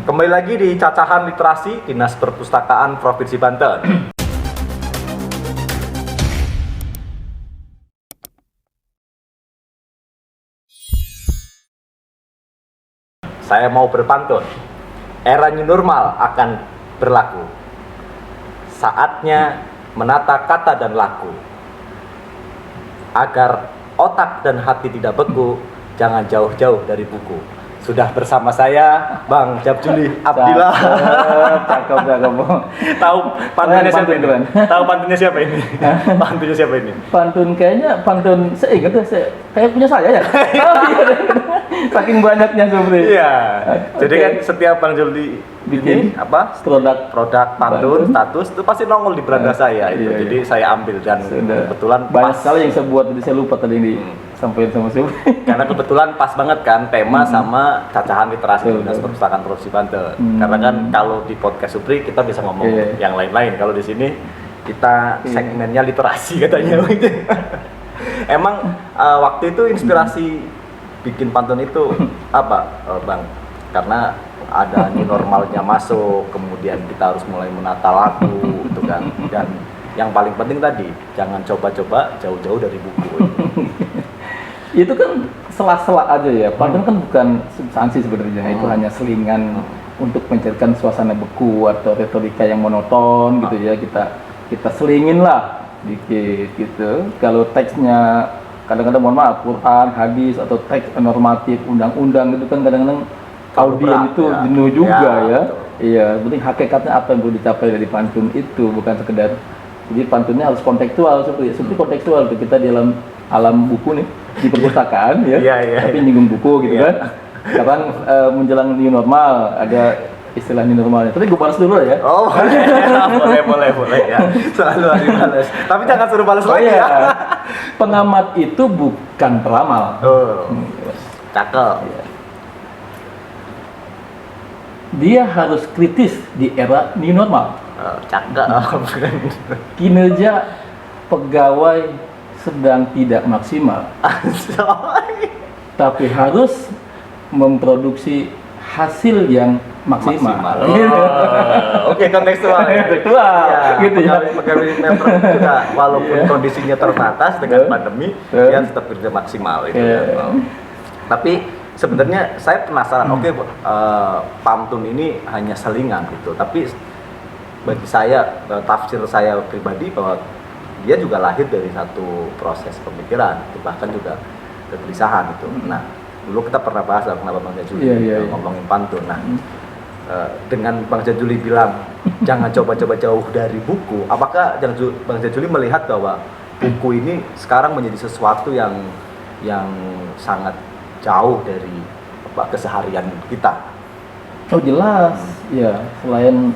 Kembali lagi di Cacahan Literasi Dinas Perpustakaan Provinsi Banten. Saya mau berpantun. Era new normal akan berlaku. Saatnya menata kata dan laku. Agar otak dan hati tidak beku, jangan jauh-jauh dari buku. Sudah bersama saya Bang Japjuli Abdillah. Cakep. Tahu pantunnya siapa ini? Tahu pantunnya siapa ini? Pantunnya siapa ini? Pantun kayaknya saya ingat deh, kayak punya saya ya. Saking banyaknya sebenarnya. Iya. Okay. Jadi kan setiap Bang Juli bikin produk pantun status itu pasti nongol di beranda saya itu. Iya. Jadi saya ambil dan kebetulan banyak sekali yang saya buat, jadi saya lupa tadi ini sampaikan sama Sobri. Karena kebetulan pas banget kan tema sama cacahan literasi Dinas Perpustakaan Provinsi Banten. Karena kan kalau di podcast Supri kita bisa ngomong yang lain-lain. Kalau di sini kita segmennya literasi katanya. Emang waktu itu inspirasi bikin pantun itu apa, Bang? Karena ada new normalnya masuk, kemudian kita harus mulai menata lagu gitu kan. Dan yang paling penting tadi, jangan coba-coba jauh-jauh dari buku. Itu kan sela-sela aja ya. Pantun kan bukan substansi sebenarnya, itu hanya selingan untuk mencarikan suasana beku atau retorika yang monoton gitu ya. Kita selingin lah dikit gitu. Kalau teksnya kadang-kadang mohon maaf, Quran, hadis atau teks normatif, undang-undang itu kan kadang-kadang audien itu jenuh juga ya. Iya, penting hakikatnya apa yang perlu dicapai dari pantun itu, bukan sekedar. Jadi pantunnya harus kontekstual, seperti kontekstual tuh kita di alam buku nih di perpustakaan ya. Tapi nyinggung buku gitu kan. Sekarang menjelang new normal ada istilah new normalnya. Tapi gue balas dulu ya. Oh, boleh ya. Selalu harus dibalas. Tapi jangan suruh balas lagi ya. Pengamat itu bukan peramal. Cakep. Dia harus kritis di era new normal. Cakep. Kinerja pegawai sedang tidak maksimal. Tapi harus memproduksi hasil yang maksimal. Oke, kontekstual. Gitu ya. Pegawai member juga walaupun kondisinya terbatas dengan pandemi, dia tetap kerja maksimal itu. Tapi sebenarnya saya penasaran. Pantun ini hanya selingan gitu. Tapi bagi saya, tafsir saya pribadi bahwa dia juga lahir dari satu proses pemikiran, bahkan juga kegelisahan itu. Nah, dulu kita pernah bahas kenapa Bang Jajuli ngomongin pantun. Nah, dengan Bang Jajuli bilang jangan coba-coba jauh dari buku, apakah Bang Jajuli melihat bahwa buku ini sekarang menjadi sesuatu yang sangat jauh dari keseharian kita? Oh jelas, ya. Selain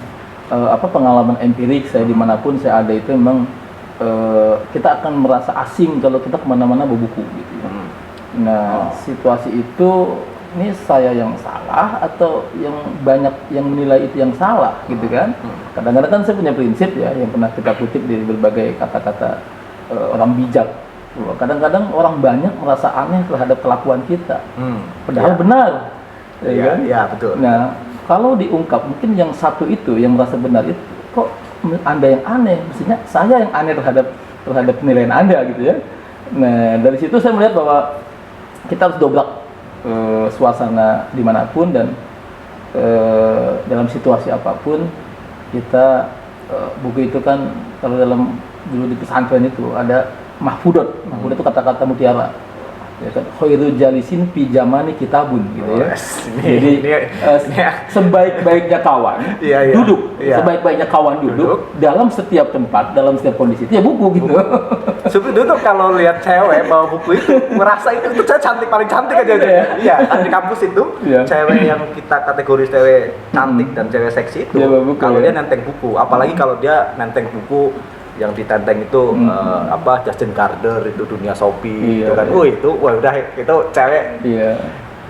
pengalaman empirik saya dimanapun saya ada itu memang kita akan merasa asing kalau kita kemana-mana berbuku gitu ya. Nah, situasi itu ini saya yang salah atau yang banyak yang menilai itu yang salah gitu kan. Kadang-kadang kan saya punya prinsip ya yang pernah kita kutip di berbagai kata-kata orang bijak. Kadang-kadang orang banyak merasa aneh terhadap kelakuan kita. Padahal benar. Iya, betul. Nah, kalau diungkap mungkin yang satu itu yang merasa benar itu kok Anda yang aneh, mestinya saya yang aneh terhadap penilaian Anda gitu ya. Nah, dari situ saya melihat bahwa kita harus dobrak suasana dimanapun dan dalam situasi apapun kita buku itu kan kalau dulu di pesantren itu ada mahfudot itu kata-kata mutiara. Ya kan, khairu jalisin fi jamani kitabun gitu ya. Jadi sebaik-baiknya kawan duduk, sebaik-baiknya kawan duduk dalam setiap tempat, dalam setiap kondisi itu ya buku gitu. Seperti itu kalau lihat cewek bawa buku itu merasa itu saya cantik, paling cantik aja. Iya, kan di kampus itu cewek yang kita kategori cewek cantik dan cewek seksi itu kalau dia nenteng buku, apalagi kalau dia nenteng buku yang ditenteng itu Justin Gardner itu dunia Shopee itu kan. Udah itu cewek.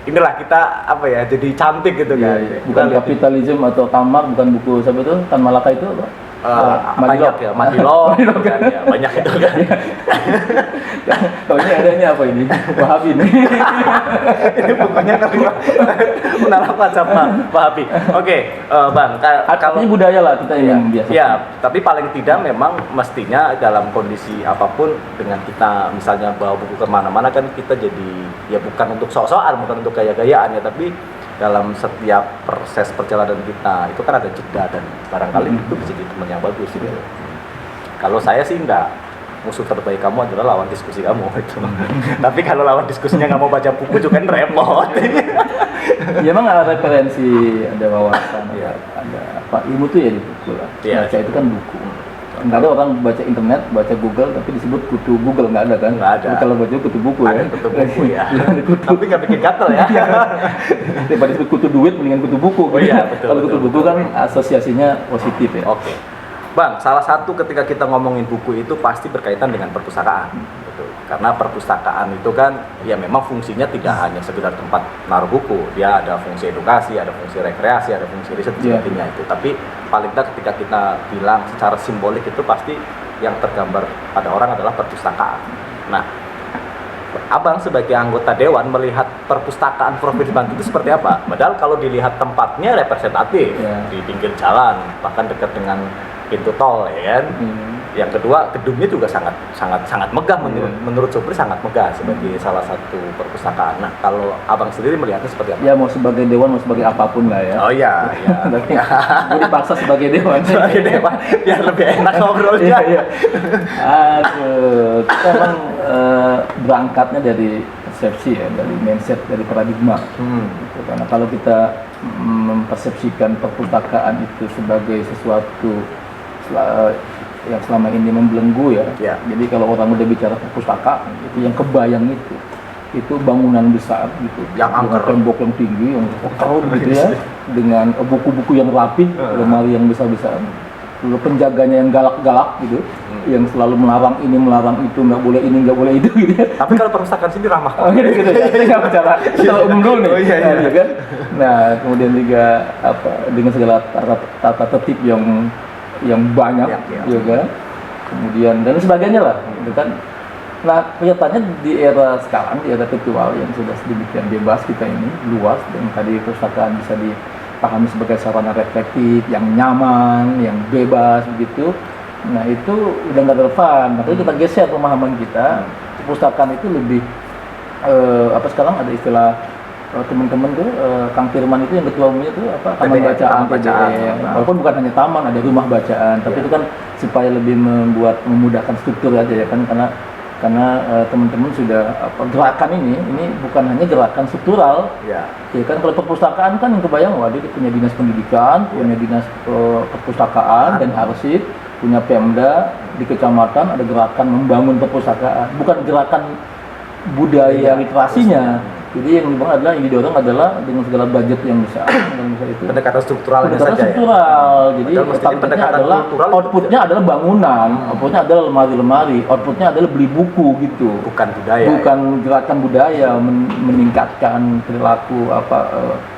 Inilah kita jadi cantik gitu kan. Bukan kapitalisme atau tamak, bukan buku siapa itu Tan Malaka itu apa? banyak ya, Madilog kan ya, banyak itu kan. Kalau ini ada ini apa ini? Wahabi nih. Ini bukannya menaruh wajah Pak Habib. Oke, Bang, Artinya budaya lah kita yang biasa. Ya, tapi paling tidak memang mestinya dalam kondisi apapun dengan kita misalnya bawa buku kemana-mana kan kita jadi ya bukan untuk sok-sokan, bukan untuk gaya-gayaan ya, tapi dalam setiap proses perjalanan kita itu kan ada jeda dan barangkali itu bisa jadi teman yang bagus gitu. Kalau saya sih enggak, musuh terbaik kamu adalah lawan diskusi kamu itu. Tapi kalau lawan diskusinya nggak mau baca buku juga kan repot. Ya emang ada referensi, ada wawasan, ada apa ilmu tuh ya di buku lah. Baca itu kan buku. Nggak ada orang baca internet, baca Google, tapi disebut kutu Google, nggak ada kan? Nggak ada. Kalau baca kutu buku ada ya. Kutu buku ya. Tapi nggak bikin gatel ya. Daripada disebut kutu duit, mendingan kutu buku. Oh iya, betul. Kalau kutu buku kan asosiasinya positif ya. Oke. Bang, salah satu ketika kita ngomongin buku itu pasti berkaitan dengan perpustakaan. Gitu. Karena perpustakaan itu kan ya memang fungsinya tidak hanya sekedar tempat naruh buku. Dia ada fungsi edukasi, ada fungsi rekreasi, ada fungsi riset sebagainya itu. Tapi paling tidak ketika kita bilang secara simbolik itu pasti yang tergambar pada orang adalah perpustakaan. Nah, Abang sebagai anggota dewan melihat perpustakaan Provinsi Banten itu seperti apa? Padahal kalau dilihat tempatnya representatif di pinggir jalan, bahkan dekat dengan pintu tol ya kan. Yang kedua, gedungnya juga sangat megah menurut Supri, sangat megah sebagai salah satu perpustakaan. Nah, kalau Abang sendiri melihatnya seperti apa? Ya mau sebagai dewan, mau sebagai apapun lah ya. Oh iya, iya. Gue dipaksa sebagai dewan. Sebagai dewan, biar lebih enak ngobrolnya. Iya. Aduh, kita emang berangkatnya dari persepsi ya, dari mindset, dari paradigma. Gitu. Karena kalau kita mempersepsikan perpustakaan itu sebagai sesuatu yang selama ini membelenggu ya. Jadi kalau orang udah bicara perpustakaan itu yang kebayang itu bangunan besar gitu, yang angker, tembok yang tinggi, yang kokoh gitu ya, dengan buku-buku yang rapi, lemari yang besar-besar, lalu penjaganya yang galak-galak gitu, yang selalu melarang ini, melarang itu, nggak boleh ini, nggak boleh itu gitu ya. Tapi kalau perpustakaan sini ramah. Oh gitu ya, saya nggak bicara secara umum dulu nih. Oh, iya. Kan? Nah kemudian juga dengan segala tata tertib yang banyak juga, kemudian dan sebagainya lah, gitu kan. Nah kelihatannya di era sekarang, di era virtual yang sudah sedemikian bebas kita ini, luas, dan tadi perpustakaan bisa dipahami sebagai sarana reflektif, yang nyaman, yang bebas begitu. Nah itu udah nggak relevan, makanya kita geser pemahaman kita. Perpustakaan itu lebih sekarang ada istilah teman-teman tuh Kang Firman itu yang ketua umumnya tuh taman bacaan, walaupun bukan hanya taman, ada rumah bacaan, tapi itu kan supaya lebih memudahkan struktur aja ya kan, karena teman-teman sudah gerakan ini bukan hanya gerakan struktural ya kan. Kalau perpustakaan kan yang kebayang dia punya dinas pendidikan, punya dinas perpustakaan dan arsip, punya Pemda di kecamatan, ada gerakan membangun perpustakaan, bukan gerakan budaya literasinya. Jadi yang didorong adalah dengan segala budget yang besar, itu pendekatan strukturalnya saja struktural. Jadi outputnya adalah bangunan, outputnya adalah lemari-lemari, outputnya adalah beli buku gitu. Bukan budaya. Bukan gerakan budaya meningkatkan perilaku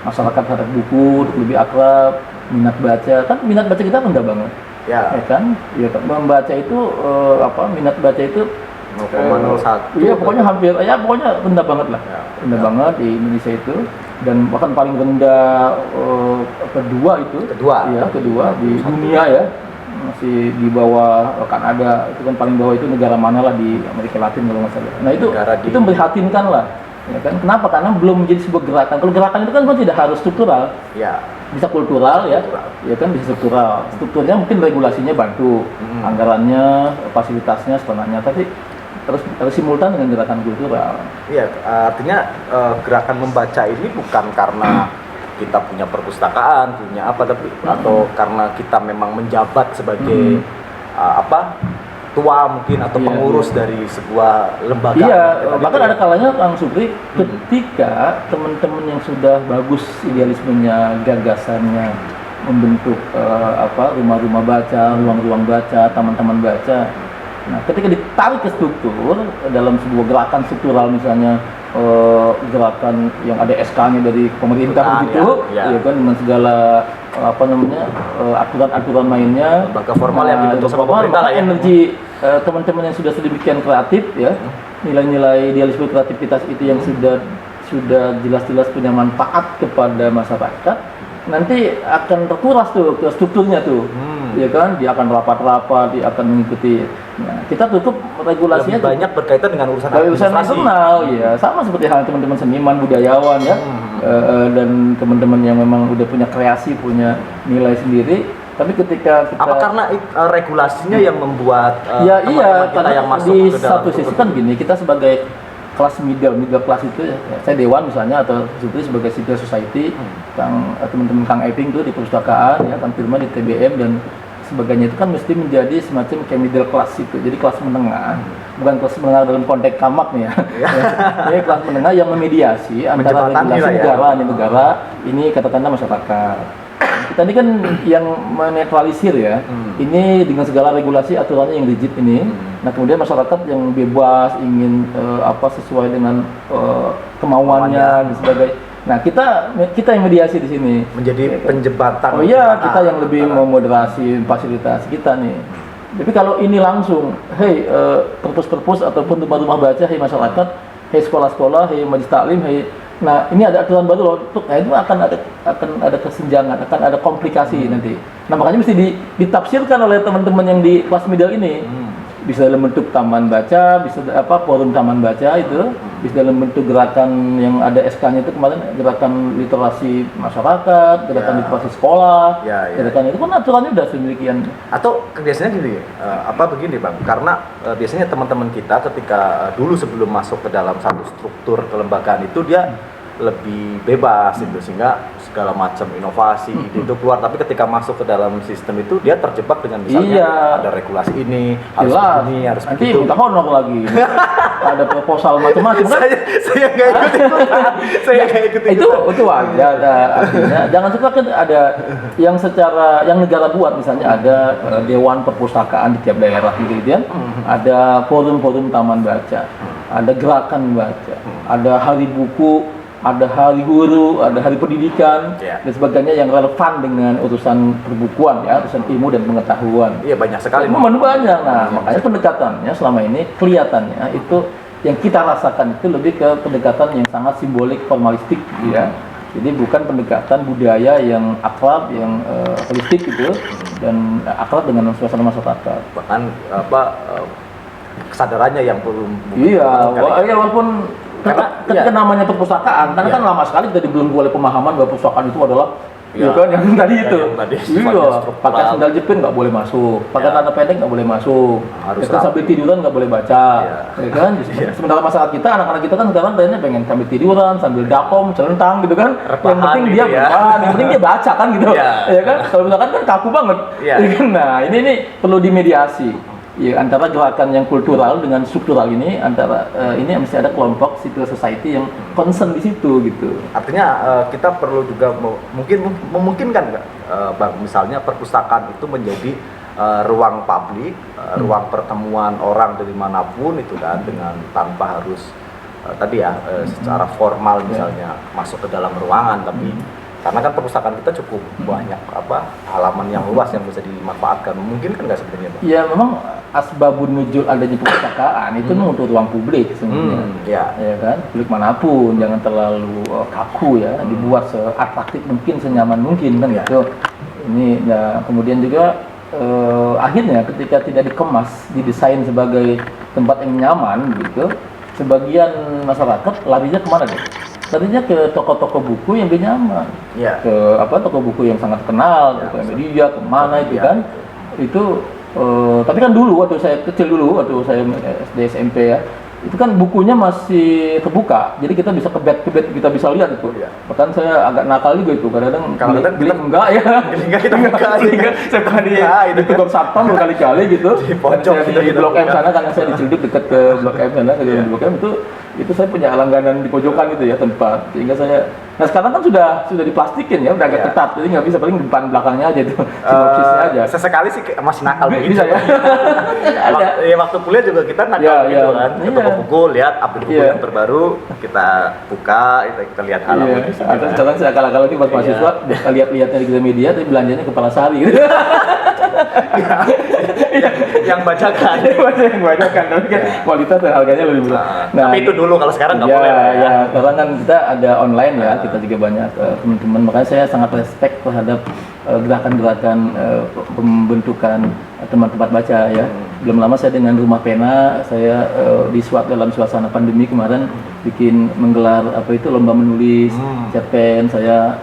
masyarakat terhadap buku, lebih akrab, minat baca. Kan minat baca kita rendah banget. Ya kan? Ya membaca itu minat baca itu 0,01. Iya pokoknya pokoknya rendah banget lah. Rendah banget di Indonesia itu, dan bahkan paling rendah kedua di dunia ya, masih di bawah Kanada. Itu kan paling bawah itu negara mana lah di Amerika Latin kalau nggak salah. Nah itu memprihatinkan lah ya kan. Kenapa? Karena belum menjadi sebuah gerakan. Kalau gerakan itu kan tidak harus struktural ya, bisa kultural ya kan, bisa struktural. Strukturnya mungkin regulasinya bantu, anggarannya, fasilitasnya, sebenarnya, tapi harus simultan dengan gerakan kultural. Iya, artinya gerakan membaca ini bukan karena kita punya perpustakaan, punya tapi atau karena kita memang menjabat sebagai tua mungkin atau pengurus dari sebuah lembaga. Iya, bahkan ada kalanya Kang Supri ketika teman-teman yang sudah bagus idealismenya, gagasannya, membentuk rumah-rumah baca, ruang-ruang baca, taman-taman baca, Nah, ketika ditarik ke struktur dalam sebuah gerakan struktural misalnya gerakan yang ada SK-nya dari pemerintah begitu, ya kan dengan segala aturan-aturan mainnya, lembaga formal yang dibentuk sama pemerintah lah ya. Energi teman-teman yang sudah sedemikian kreatif ya, nilai-nilai idealisme kreativitas itu yang sudah jelas-jelas punya manfaat kepada masyarakat, nanti akan terkuras tuh ke strukturnya tuh, ya kan, dia akan rapat-rapat, dia akan mengikuti. Nah, kita tutup regulasinya lebih banyak berkaitan dengan urusan nasional, ya sama seperti hal teman-teman seniman, budayawan ya, dan teman-teman yang memang udah punya kreasi, punya nilai sendiri. Tapi ketika kita karena regulasinya yang membuat iya, kita yang masuk di ke dalam satu sisi kan gini, kita sebagai kelas middle class itu ya, saya dewan misalnya atau sebetulnya sebagai civil society, teman-teman Kang Eping tuh di perpustakaan ya, Kang Firman di TBM dan sebagainya, itu kan mesti menjadi semacam kayak middle class itu, jadi kelas menengah, bukan kelas menengah dalam konteks kamak nih ya, ini kelas menengah yang memediasi antara regulasi negara ini katakanlah masyarakat. Kita ini kan yang menetralisir ya, ini dengan segala regulasi aturannya yang rigid ini. Nah kemudian masyarakat yang bebas ingin sesuai dengan kemauannya dan sebagainya. Nah kita yang mediasi di sini menjadi penjembatan. Oh iya, kita yang lebih memoderasi fasilitas kita nih. Tapi kalau ini langsung, hey perpus ataupun rumah baca, hey masyarakat, hey sekolah-sekolah, hey majelis taklim, hey, nah ini ada aturan baru loh, itu akan ada kesenjangan, akan ada komplikasi nanti. Nah makanya mesti ditafsirkan oleh teman-teman yang di kelas middle ini. Bisa dalam bentuk taman baca, bisa forum taman baca itu, bisa dalam bentuk gerakan yang ada SK-nya itu kemarin, gerakan literasi masyarakat, gerakan literasi sekolah, gerakan itu kan aturannya udah sedemikian. Atau biasanya gini, begini Bang, karena biasanya teman-teman kita ketika dulu sebelum masuk ke dalam satu struktur kelembagaan itu dia lebih bebas itu, sehingga segala macam inovasi itu keluar, tapi ketika masuk ke dalam sistem itu dia terjebak dengan misalnya ada regulasi ini harus begini, harus nanti begitu. minta honor lagi ada proposal macam-macam kan. saya nggak ikut itu wajar. Artinya jangan suka kan ada yang negara buat, misalnya ada dewan perpustakaan di tiap daerah gitu ya, ada forum-forum taman baca, ada gerakan baca, ada hari buku, ada hari guru, ada hari pendidikan, dan sebagainya yang relevan dengan urusan perbukuan ya, urusan ilmu dan pengetahuan. Iya, banyak sekali. Banyak. Nah, makanya pendekatannya selama ini kelihatannya itu yang kita rasakan itu lebih ke pendekatan yang sangat simbolik, formalistik ya. Jadi bukan pendekatan budaya yang akrab, yang holistik gitu, dan akrab dengan suasana masyarakat. Bahkan kesadarannya yang belum. Iya, walaupun ketika namanya perpustakaan, karena kan lama sekali kita dibelenggu oleh pemahaman bahwa perpustakaan itu adalah yang tadi itu. Pakai sandal jepit nggak boleh masuk, pakai celana pendek nggak boleh masuk, sambil tiduran nggak boleh baca, ya kan? Sementara masyarakat kita, anak-anak kita kan sekarang kayaknya pengen sambil tiduran, sambil dakom, celentang gitu kan. Yang penting dia yang penting dia baca kan gitu, ya kan? Kalau misalkan kan kaku banget, nah ini perlu dimediasi. Ya, antara gerakan yang kultural dengan struktural ini, antara ini mesti ada kelompok civil society yang concern di situ gitu. Artinya kita perlu juga memungkinkan nggak, Bang, misalnya perpustakaan itu menjadi ruang publik, ruang pertemuan orang dari manapun itu kan, dengan tanpa harus secara formal misalnya masuk ke dalam ruangan, tapi karena kan perpustakaan kita cukup banyak halaman yang luas yang bisa dimanfaatkan, mungkin kan nggak sebenarnya, Bang? Ya memang asbabun nujul adanya perpustakaan itu untuk ruang publik sebenarnya, ya kan, publik manapun jangan terlalu kaku ya, dibuat seatraktif mungkin, senyaman mungkin kan gitu. Ini kemudian juga akhirnya ketika tidak dikemas, didesain sebagai tempat yang nyaman gitu, sebagian masyarakat larinya kemana deh? Tadinya ke toko-toko buku yang lebih nyaman, ke toko buku yang sangat kenal, ke media, kemana itu kan, itu. Tapi kan dulu waktu saya kecil waktu saya SD SMP ya, itu kan bukunya masih terbuka, jadi kita bisa kebet kita bisa lihat itu. Bahkan saya agak nakal juga itu, kadang-kadang beli enggak ya, kita buka saya pernah di tukang satpam berkali-kali gitu. Di pojok di Blok M sana, karena saya diciduk dekat ke Blok M sana, ke Blok M itu itu saya punya langganan di pojokan itu ya tempat, sehingga saya, nah sekarang kan sudah diplastikin ya, udah agak Iya. ketat, jadi nggak bisa, paling depan belakangnya aja itu sinopsisnya aja. Sesekali sih masih nakal begitu. Bisa ya. Ada. Waktu kuliah juga kita nakal Iya, gitu iya. kan. Ke Iya. toko buku, lihat update buku Iya. yang terbaru, kita buka, kita lihat halaman Iya, di sini. atau sekarang saya akal-akal lagi pas Iya. mahasiswa, lihat-lihatnya di media, tapi belanjanya kepala sari gitu. Yang bacakan. Yang banyak kan, tapi kan kualitas dan harganya lebih murah. Tapi itu dulu, kalau sekarang nggak ya, boleh lah ya. ya, sekarang kan kita ada online ya, kita juga banyak teman-teman, makanya saya sangat respect terhadap gerakan-gerakan pembentukan tempat-tempat baca ya. Belum lama saya dengan Rumah Pena, saya dalam suasana pandemi kemarin bikin menggelar lomba menulis cerpen. Saya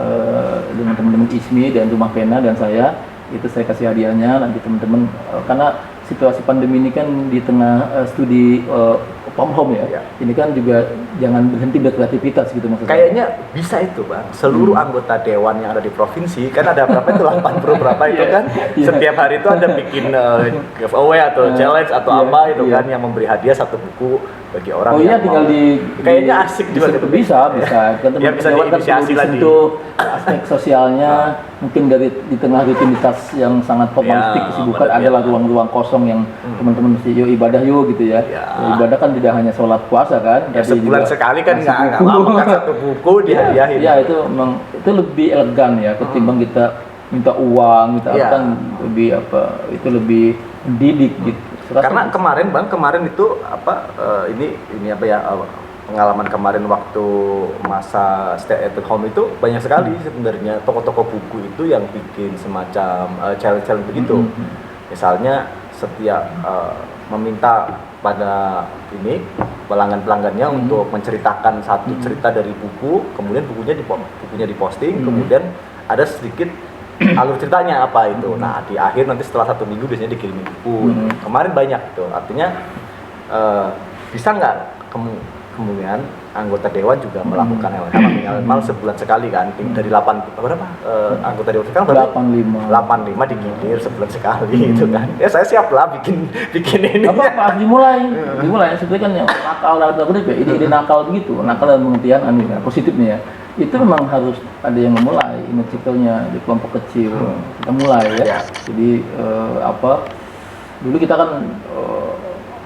dengan teman-teman ISMI dan Rumah Pena dan saya itu saya kasih hadiahnya nanti teman-teman, karena situasi pandemi ini kan di tengah studi from home ya. Iya. Ini kan juga jangan berhenti berkreativitas gitu maksudnya. Kayaknya bisa itu Bang, seluruh anggota dewan yang ada di provinsi, kan ada berapa itu, 80 berapa itu kan, setiap hari itu ada bikin giveaway atau challenge atau apa itu kan, yang memberi hadiah satu buku bagi orang Oh iya, yang tinggal mau. Kayaknya asik juga gitu. bisa kan Ya, bisa dewan kan diinisiasi perlu lagi. disentuh aspek sosialnya, mungkin di tengah rutinitas yang sangat formalistik Ya, kesibukan benar, adalah ya. ruang-ruang kosong yang teman-teman mesti yuk ibadah yuk gitu ya. Ya. Ibadah kan tidak hanya sholat puasa kan, Ya, tapi sebulan juga sekali kan ngasih nggak buku. lama kan satu buku dihadiahin. Ya itu memang itu lebih elegan ya ketimbang kita minta uang, minta Iya. apa kan itu lebih mendidik gitu. Saya rasa Karena gitu. kemarin itu ini pengalaman kemarin waktu masa stay at home itu banyak sekali sebenarnya toko-toko buku itu yang bikin semacam challenge begitu. Misalnya setiap meminta pada pelanggan-pelanggannya untuk menceritakan satu cerita dari buku, kemudian bukunya diposting, kemudian ada sedikit alur ceritanya apa itu. Nah, di akhir nanti setelah 1 minggu biasanya dikirimin buku. Kemarin banyak itu. Artinya bisa nggak kemudian anggota dewan juga melakukan hal minimal sebulan sekali kan, dari 8 berapa anggota dewan sekarang berarti 85 digilir sebulan sekali itu kan. Ya saya siap lah bikin ini. Apa dimulai sebenarnya kan yang nakal ide nakal begitu, nakal dalam pengertian positifnya ya, itu memang harus ada yang memulai inisiatifnya di kelompok kecil. Kita mulai ya. Jadi dulu kita kan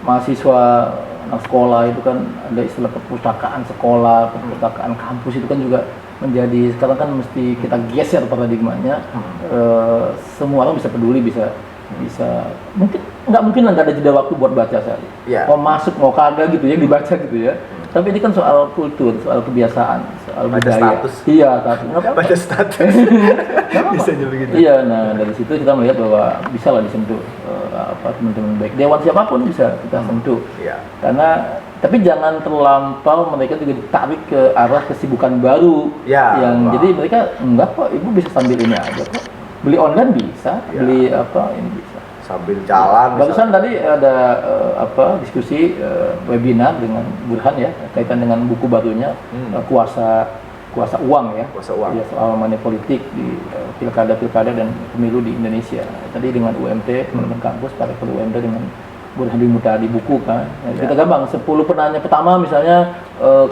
mahasiswa anak sekolah itu kan ada istilah perpustakaan sekolah, perpustakaan kampus itu kan juga menjadi, sekarang kan mesti kita geser paradigmanya. Semua orang bisa peduli, bisa nggak mungkin lah nggak ada jeda waktu buat baca sekali. Mau masuk mau kagak gitu ya dibaca gitu ya. Tapi ini kan soal kultur, soal kebiasaan, soal budaya. Status. Iya, status. Baca status. Bisa juga begitu. Iya, nah dari situ kita melihat bahwa bisa lah disentuh teman-teman baik dewan siapapun bisa kita sentuh. Iya. Karena tapi jangan terlampau mereka juga ditarik ke arah kesibukan baru yang jadi mereka enggak kok, ibu bisa sambil ini aja kok, beli online bisa, beli ini bisa sambil jalan. Barusan tadi ada diskusi webinar dengan Burhan ya kaitan dengan buku barunya kuasa uang ya, ya soal money politik di pilkada dan pemilu di Indonesia. Tadi dengan UMT teman-teman kampus para UMT dengan Burhanuddin Mutadi buku kan. Kita gampang 10 penanya pertama misalnya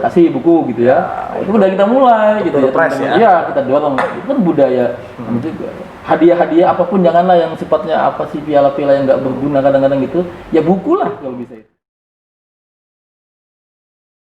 kasih buku gitu ya. Itu udah kita mulai gitu ya. Iya, kita dorong. Itu kan budaya. Juga hadiah-hadiah apapun janganlah yang sifatnya apa sih piala-piala yang nggak berguna kadang-kadang gitu. Ya buku lah kalau bisa itu.